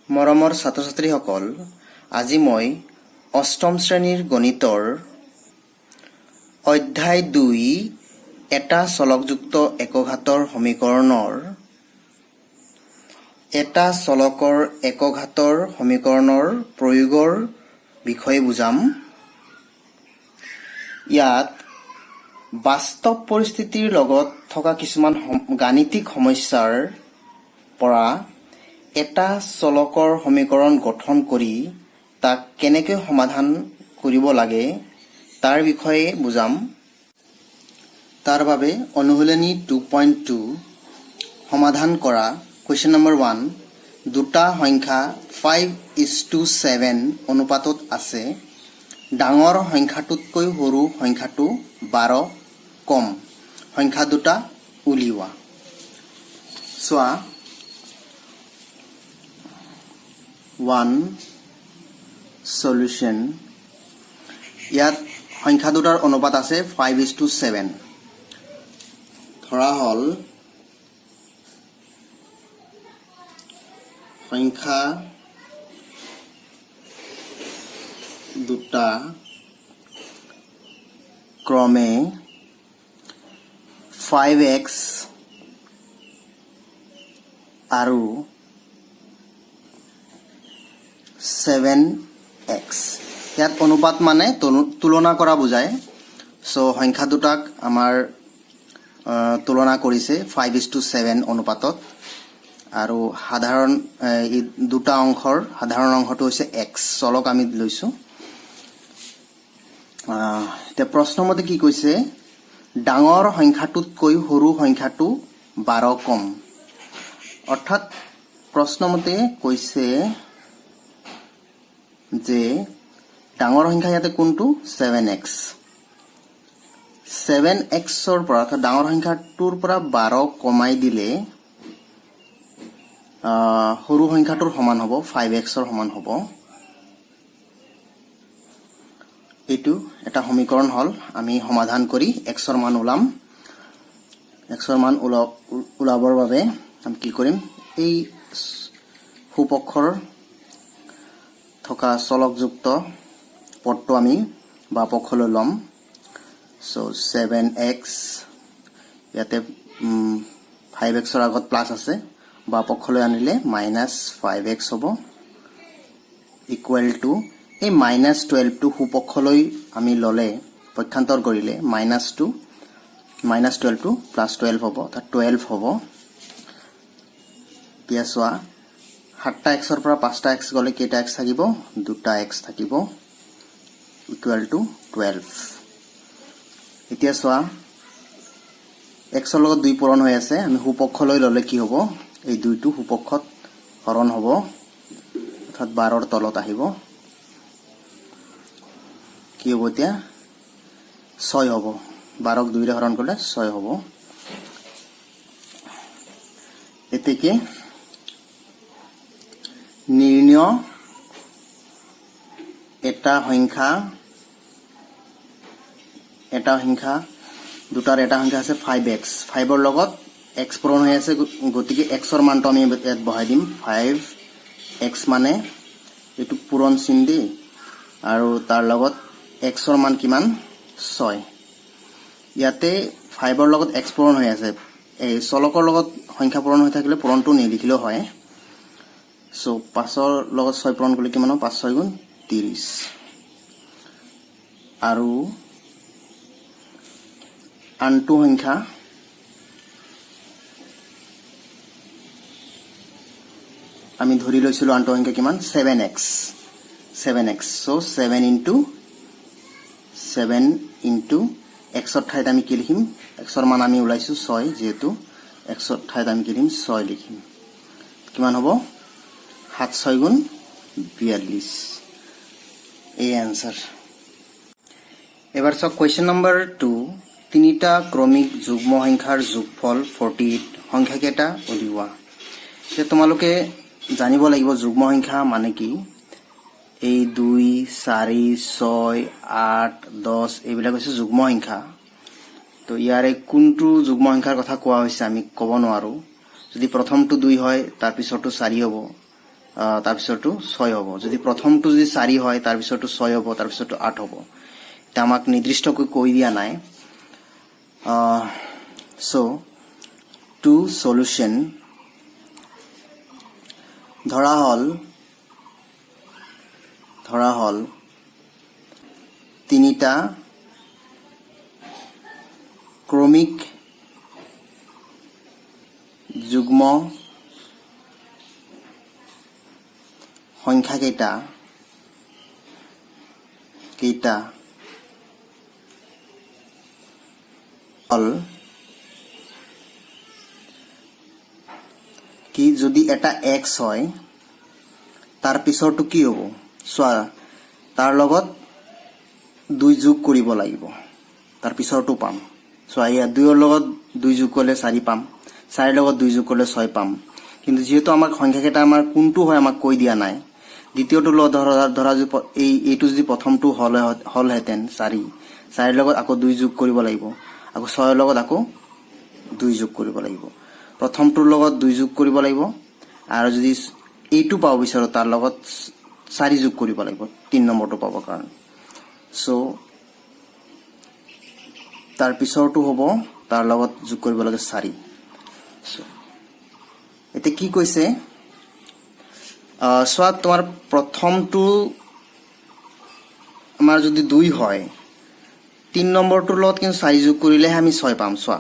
মৰমৰ ছাত্ৰ-ছাত্ৰীসকল, আজি মই অষ্টম শ্ৰেণীৰ গণিতৰ অধ্যায় 2 এটা চলকযুক্ত একঘাতৰ সমীকৰণৰ প্ৰয়োগৰ বিষয়ে বুজাম। ইয়াত বাস্তৱ পৰিস্থিতিৰ লগত থকা কিছুমান গাণিতিক সমস্যাৰ পৰা এটা চলকৰ সমীকৰণ গঠন কৰি তাক কেনেকৈ সমাধান কৰিব লাগে তাৰ বিষয়ে বুজাম। তাৰ বাবে অনুশীলনী 2.2 সমাধান কৰা। কুৱেশ্যন নম্বৰ 1, দুটা সংখ্যা 5:7 অনুপাতত আছে। ডাঙৰ সংখ্যাটোতকৈ সৰু সংখ্যাটো 12 কম। সংখ্যা দুটা উলিওৱা। চোৱা 1 সলিউশন। ইয়াত সংখ্যা দুটাৰ অনুপাত আছে 5:7। ধৰা হ'ল সংখ্যা দুটা ক্ৰমে 5x আৰু 7x। ইয়াত অনুপাত মানে তুলনা কৰা বুজায়। সো সংখ্যা দুটাক আমাৰ তুলনা কৰিছে 5:7 অনুপাতত। আৰু সাধাৰণ দুটা অংশৰ সাধাৰণ অংশটো হৈছে x। চলক আমি লৈছোঁ। এতিয়া প্ৰশ্নমতে কি কৈছে, ডাঙৰ সংখ্যাটোতকৈ সৰু সংখ্যাটো 12 কম। অৰ্থাৎ প্ৰশ্নমতে কৈছে যে ডাঙৰ সংখ্যা ইয়াতে কোনটো 7x। 7xৰ পৰা অৰ্থাৎ ডাঙৰ সংখ্যাটোৰ পৰা 12 কমাই দিলে সৰু সংখ্যাটোৰ সমান হ'ব, 5xৰ সমান হ'ব। এইটো এটা সমীকৰণ হ'ল। আমি সমাধান কৰি xৰ মান ওলাম। xৰ মান ওলাবৰ বাবে আমি কি কৰিম, এই সোঁপক্ষৰ থকা চলকযুক্ত পদটো আমি বাওঁপক্ষলৈ ল'ম। সো 7x, ইয়াতে 5xৰ আগত প্লাছ আছে, বাওঁপক্ষলৈ আনিলে -5x হ'ব, ইকুৱেল টু এই -12টো সোঁপক্ষলৈ আমি ল'লে পক্ষান্তৰ কৰিলে -12টো +12 হ'ব, অৰ্থাৎ 12 হ'ব। এতিয়া চোৱা 7টা xৰ পৰা 5টা x গ'লে কেইটা x থাকিব, 2টা x থাকিব, ইকুৱেল টু 12। এতিয়া চোৱা xৰ লগত 2 পূৰণ হৈ আছে। আমি সোঁপক্ষলৈ ল'লে কি হ'ব, এই 2টো সোঁপক্ষত হৰণ হ'ব, অৰ্থাৎ 12ৰ তলত আহিব। কি হ'ব এতিয়া 6 হ'ব। 12ক 2ৰে হৰণ কৰিলে 6 হ'ব। এতেকে নিৰ্ণয় এটা সংখ্যা দুটাৰ এটা সংখ্যা আছে 5x। 5ৰ লগত x পূৰণ হৈ আছে, গতিকে xৰ মানটো আমি ইয়াত বহাই দিম। 5x মানে এইটো পূৰণ চিন দেই, আৰু তাৰ লগত xৰ মান কিমান, 6। ইয়াতে 5ৰ লগত x পূৰণ হৈ আছে। এই চলকৰ লগত সংখ্যা পূৰণ হৈ থাকিলে পূৰণটো নিলিখিলেও হয়। সো 5ৰ লগত 6 পূৰণ কৰিলে কিমান হ'ব, 5 6 গুণ 30। আৰু আনটো সংখ্যা আমি ধৰি লৈছিলোঁ, আনটো সংখ্যা কিমান, 7x। সো 7 ইনটু xৰ ঠাইত আমি কি লিখিম, xৰ মান আমি ওলাইছোঁ 6, যিহেতু xৰ ঠাইত আমি কি লিখিম, 6 লিখিম। কিমান হ'ব, 7 6 গুণ 42। এই এনসাৰ। এবাৰ চাওক কুৱেশ্যন নম্বৰ 2, তিনিটা ক্ৰমিক যুগ্ম সংখ্যাৰ যোগফল 48 সংখ্যা কেইটা উলিওৱা। তোমালোকে জানিব লাগিব যুগ্ম সংখ্যা মানে কি। এই 2 4 6 8 10 এইবিলাক হৈছে যুগ্ম সংখ্যা। তো ইয়াৰে কোনটো যুগ্ম সংখ্যাৰ কথা কোৱা হৈছে আমি ক'ব নোৱাৰো। যদি প্ৰথমটো 2 হয় তাৰ পিছৰটো 4 হ'ব, তাৰপিছতো 6 হ'ব যদি প্ৰথমটো যদি 4 হয় তাৰপিছতো 6 হ'ব তাৰপিছতো 8 হ'ব এটা আমাক নিৰ্দিষ্টকৈ কৈ দিয়া নাই সো টু সলিউশন ধৰা হল তিনিটা ক্ৰমিক যুগ্ম সংখ্যা কেইটা হল কি যদি এটা x হয় তাৰ পিছৰটো কি হ'ব চোৱা তাৰ লগত 2 যোগ কৰিব লাগিব তাৰ পিছৰটো পাম চোৱা ইয়া 2 ৰ লগত 2 যোগ কৰিলে 4 পাম 4 ৰ লগত 2 যোগ কৰিলে 6 পাম কিন্তু যেহেতু আমাক সংখ্যা কেইটা আমাৰ কোনটো হয় আমাক কৈ দিয়া নাই দ্বিতীয়টো লগত ধৰা এইটো যদি প্ৰথমটো হলহেতেন 4 ৰ লগত আকৌ 2 যোগ কৰিব লাগিব আকৌ 6 ৰ লগত আকৌ 2 যোগ কৰিব লাগিব প্ৰথমটোৰ লগত 2 যোগ কৰিব লাগিব আৰু যদি এইটো পাব বিচাৰো তাৰ লগত 4 যোগ কৰিব লাগিব 3 নম্বৰটো পাব কাৰণ সো তাৰ পিছৰটো হ'ব তাৰ লগত যোগ কৰিব লাগে 4 সো এতে কি কৈছে সোৱা তোমাৰ প্ৰথমটো আমাৰ যদি 2 হয় 3 নম্বৰটোৰ লগত কিন্তু 4 যোগ কৰিলে আমি 6 পাম সোৱা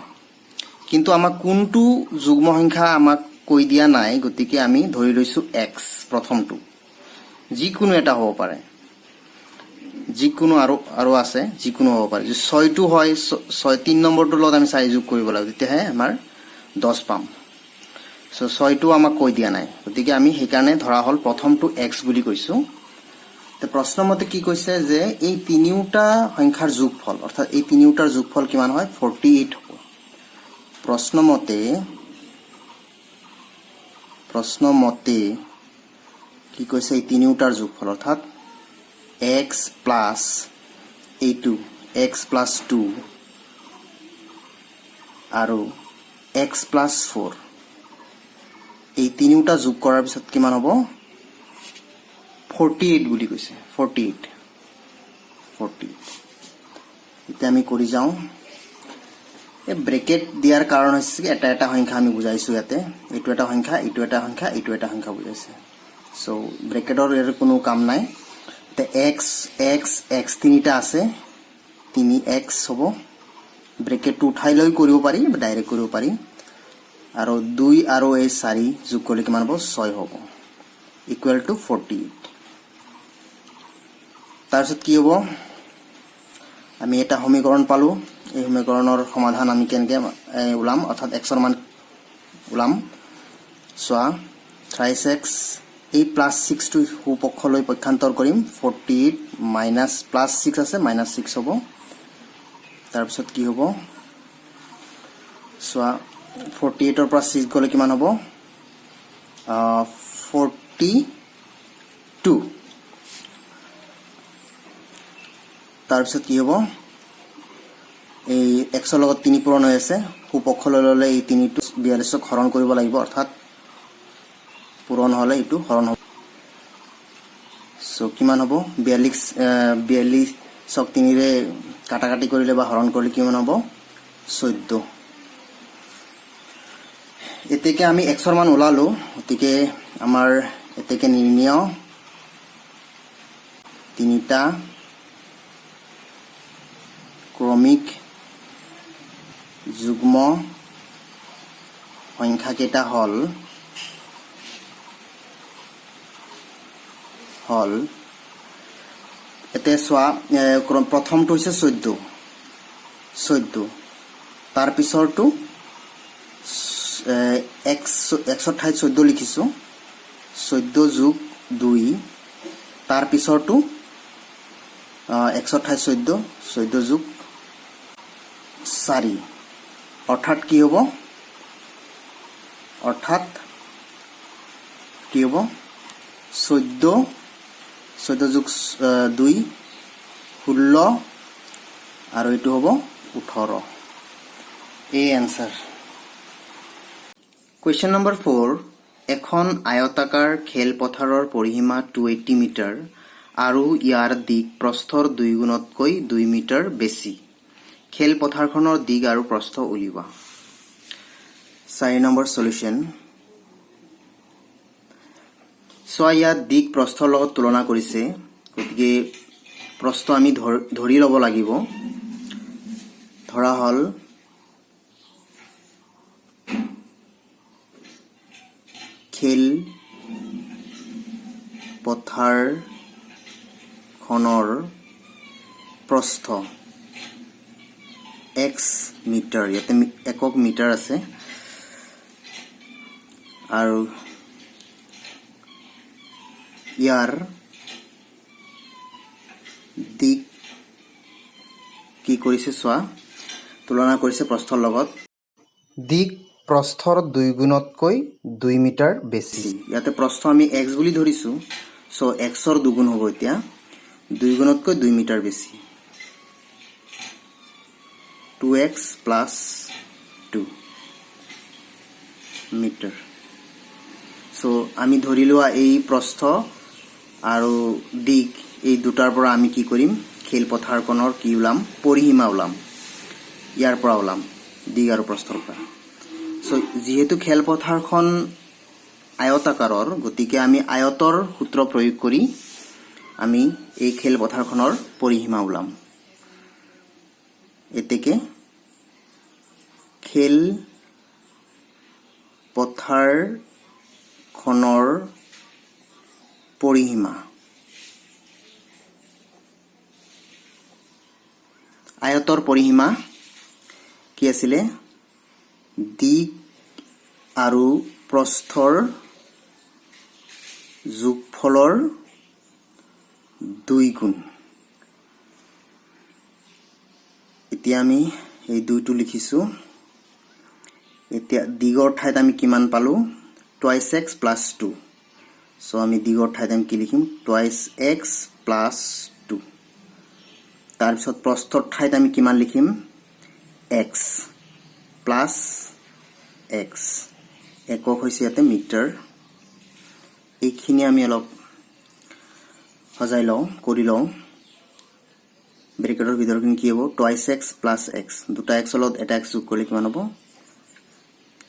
কিন্তু আমাক কোনটো যুগ্ম সংখ্যা আমাক কৈ দিয়া নাই গতিকে আমি ধৰি লৈছো x প্ৰথমটো যিকোনো এটা হ'ব পাৰে যিকোনো আৰু আছে যিকোনো হ'ব পাৰে যদি 6 টো হয় 3 নম্বৰটোৰ লগত আমি 4 যোগ কৰিব লাগিব তেতিয়াহে আমাৰ 10 পাম সো 6 টো আমাক কৈ দিয়া নাই গতিকে আমি হেকাৰণে ধৰা হল প্ৰথমটো x বুলি কৈছো তে প্ৰশ্নমতে কি কৈছে যে এই তিনিওটা সংখ্যাৰ যোগফল অৰ্থাৎ এই তিনিওটাৰ যোগফল কিমান হয় 48 হ'ব প্ৰশ্নমতে কি কৈছে এই তিনিওটাৰ যোগফল অৰ্থাৎ x plus a2 x plus 2 আৰু x plus 4 এই তিনিওটা যোগ কৰাৰ পিছত কিমান হ'ব 48 বুলি কৈছে 48 এতিয়া আমি কৰি যাওঁ এই ব্ৰেকেট দিয়াৰ কাৰণ হৈছে এটা সংখ্যা আমি বুজাইছো ইয়াতে এইটো এটা সংখ্যা এইটো এটা সংখ্যা এইটো এটা সংখ্যা বুজাইছে সো ব্ৰেকেটৰ এৰ কোনো কাম নাই তে x তিনিটা আছে 3x হ'ব ব্ৰেকেটটো উঠাই লৈ কৰিব পাৰি বা ডাইৰেক্ট কৰিব পাৰি আৰু 2 আৰু 4 যোগ কৰিলে কিমান হ'ব 6 হ'ব ইকুৱেল টু 48 তাৰপিছত কি হ'ব আমি এটা সমীকৰণ পালো এই সমীকৰণৰ সমাধান আমি কেনেকৈ উলাম অৰ্থাৎ x ৰ মান উলাম সোৱা 3x এই প্লাস 6 টো হুপক্ষলৈ পক্ষান্তৰ কৰিম 48 মাইনাস প্লাস 6 আছে মাইনাস 6 হ'ব তাৰপিছত কি হ'ব সোৱা 48 ৰ পৰা 6 গলে কিমান হ'ব 42 তাৰপিছত কি হ'ব এই x ৰ লগত 3 পূৰণ হৈ আছে হুপক্ষলৈ ললে এই 3 টো 42 ক হৰণ কৰিব লাগিব অৰ্থাৎ পূৰণ হলে ইটো হৰণ হ'ব সো কিমান হ'ব 42 ক 3 ৰে কাটাকাটি কৰিলে বা হৰণ কৰিলে কিমান হ'ব 14 এতেকে আমি x ৰ মান উলালো গতিকে আমাৰ এতেকে নিৰ্ণয় তিনিটা ক্ৰমিক যুগ্ম সংখ্যা কেইটা হল এতে সোৱা প্ৰথমটো হৈছে 14 তাৰ পিছৰটো x ৰ ঠাইত 14 লিখিছো 14 যোগ 2 তাৰ পিছৰটো x ৰ ঠাইত 14 যোগ 4 অৰ্থাৎ কি হ'ব 14 যোগ 2 16 আৰু এটো হ'ব 18 এই आंसर Question number 4 এখন আয়তাকাৰ খেলপথাৰৰ পৰিসীমা 280 মিটাৰ আৰু ইয়াৰ দিক প্ৰস্থৰ 2 গুণতকৈ 2 মিটাৰ বেছি। খেলপথাৰখনৰ দিক আৰু প্ৰস্থ উলিওৱা। 4 নম্বৰ সলিউশন। চোৱা ইয়াত দিক প্ৰস্থৰ লগত তুলনা কৰিছে, গতিকে প্ৰস্থ আমি ধৰি ল'ব লাগিব। ধৰা হ'ল খেল পথাৰখনৰ প্ৰস্থ x মিটাৰ, ইয়াতে একক মিটাৰ আছে, আৰু ইয়াৰ দিক কি কৰিছে চোৱা, তুলনা কৰিছে প্ৰস্থৰ লগত। দিক প্ৰস্থৰ 2 গুণতকৈ 2 মিটাৰ বেছি। ইয়াতে প্ৰস্থ আমি x বুলি ধৰিছোঁ, সো xৰ 2 গুণ হ'ব। এতিয়া 2 গুণতকৈ 2 মিটাৰ বেছি, 2x প্লাছ 2 মিটাৰ। সো আমি ধৰি লোৱা এই প্ৰস্থ আৰু দিক এই দুটাৰ পৰা আমি কি কৰিম, খেলপথাৰখনৰ কি ওলাম, পৰিসীমা ওলাম, ইয়াৰ পৰা ওলাম, দিক আৰু প্ৰস্থৰ পৰা। সো যেহেতু খেলপথাৰখন আয়তাকাৰৰ, গতিকে আমি আয়তৰ সূত্ৰ প্ৰয়োগ কৰি আমি এই খেলপথাৰখনৰ পৰিসীমা ওলাম। এতেকে খেলপথাৰখনৰ পৰিসীমা, আয়তৰ পৰিসীমা কি আছিলে, দিক আৰু প্ৰস্থৰ যোগফলৰ 2 গুণ। এতিয়া আমি এই 2টো লিখিছোঁ। এতিয়া দিগৰ ঠাইত আমি কিমান পালোঁ, 2x প্লাছ 2। সো আমি দিগৰ ঠাইত আমি কি লিখিম, 2x প্লাছ 2। তাৰপিছত প্ৰস্থৰ ঠাইত আমি কিমান লিখিম, x প্লাছ x, একক হৈছে ইয়াতে মিটাৰ। এইখিনি আমি অলপ সজাই লওঁ, কৰি লওঁ। ব্ৰেকেটৰ ভিতৰখিনি কি হ'ব, 2x প্লাছ x, দুটা x লগত এটা x যোগ কৰিলে কিমান হ'ব,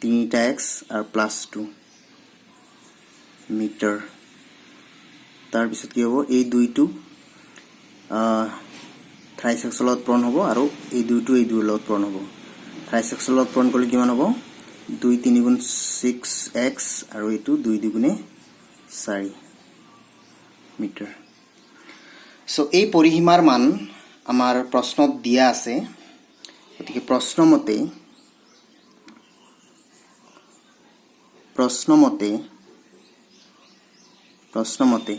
3x আৰু প্লাছ 2 মিটাৰ। তাৰপিছত কি হ'ব, এই 2টো থ্ৰাইছ এক্সৰ লগত পূৰণ হ'ব, আৰু এই 2টো এই 2ৰ লগত পূৰণ হ'ব। থ্ৰাইছ এক্সৰ লগত পূৰণ কৰিলে কিমান হ'ব, 2 3 গুণ 6x, আৰু এইটো 2 2 গুণে 4 মিটাৰ। সো এই পৰিসীমাৰ মান আমাৰ প্ৰশ্নত দিয়া আছে, গতিকে প্ৰশ্নমতে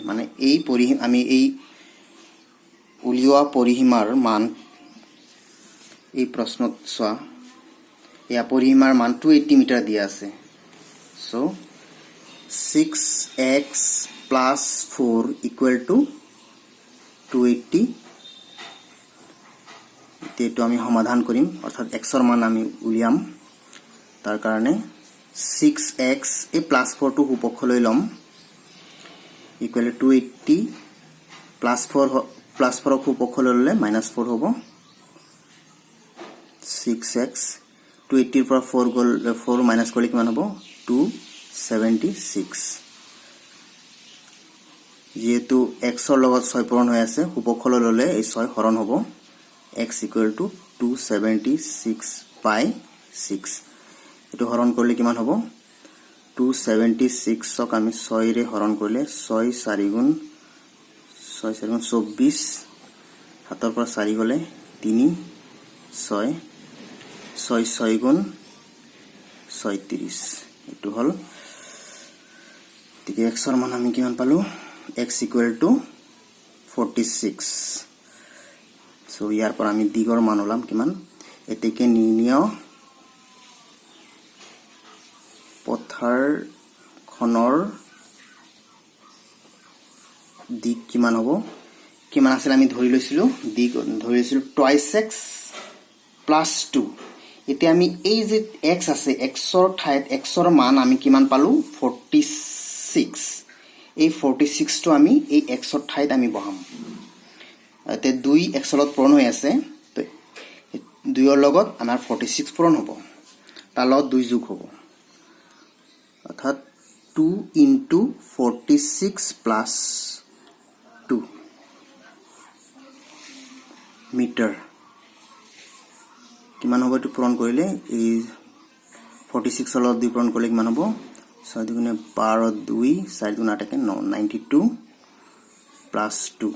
মানে এই আমি এই উলিওৱা পৰিসীমাৰ মান, এই প্ৰশ্নত চোৱা, এয়া পৰিসীমাৰ মান 280 মিটাৰ দিয়া আছে। So 6x plus 4 equal to 280। এইটো আমি সমাধান কৰিম, অৰ্থাৎ xৰ মান আমি উলিয়াম। তাৰ কাৰণে 6x, এই প্লাছ 4টো সুপক্ষলৈ ল'ম, ইকুৱেল টু 280 প্লাছ 4ক সুপক্ষলৈ ল'লে -4 হ'ব। 6x 280ৰ পৰা 4 মাইনাছ কৰিলে কিমান হ'ব, 276। যেহেতু xৰ লগত 6 পূৰণ হৈ আছে, সুপক্ষলৈ ল'লে এই 6 হৰণ হ'ব, x ইকুৱেল টু 276/6। এইটো হৰণ কৰিলে কিমান হ'ব, 276ক আমি 6ৰে হৰণ কৰিলে 6 4 গুণ 24, হাতৰ পৰা 4 গ'লে 3 6 6 6 গুণ 36, এইটো হ'ল। গতিকে xৰ মান আমি কিমান পালোঁ, x ইকুৱেল টু 46। সো ইয়াৰ পৰা আমি দিগৰ মান ওলাম কিমান, এতেকে নিৰ্ণয় পথাৰখনৰ দিক কিমান হ'ব, কিমান আছিল আমি ধৰি লৈছিলোঁ, দিক ধৰি লৈছিলোঁ 2x প্লাছ 2। এতিয়া আমি এই যে x আছে, xৰ ঠাইত xৰ মান আমি কিমান পালোঁ, 46 এই 46 টো আমি এই xৰ ঠাইত আমি বহাম তে 2 x লগত পূৰণ হৈ আছে তো 2 ৰ লগত আমাৰ 46 পূৰণ হ'ব তাৰ লগত 2 যোগ হ'ব অৰ্থাৎ 2 into 46 plus 2 মিটাৰ কিমান হ'ব এটো পূৰণ কৰিলে এই 46 ৰ লগত 2 পূৰণ কৰিলে কিমান হ'ব 6 দুগুণে 12 2 4 দুগুণে 8 92 plus 2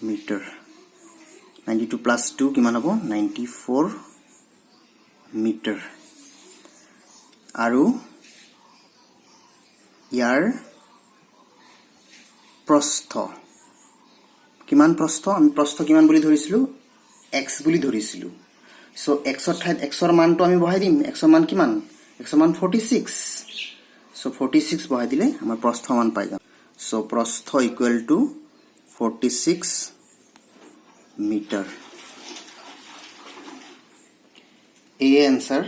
মিটাৰ 92 plus 2 কিমান হ'ব 94 মিটাৰ আৰু ইয়াৰ প্ৰস্থ কিমান প্ৰস্থ আমি প্ৰস্থ কিমান বুলি ধৰিছিলো x বুলি ধৰিছিলো সো x ৰ ঠাইত x ৰ মানটো আমি বহাই দিম x ৰ মান কিমান x ৰ মান 46 সো 46 বহাই দিলে আমাৰ প্ৰস্থ মান পাই যাম সো প্ৰস্থ ইকুৱেল টু 46 মিটাৰ এই এনসাৰ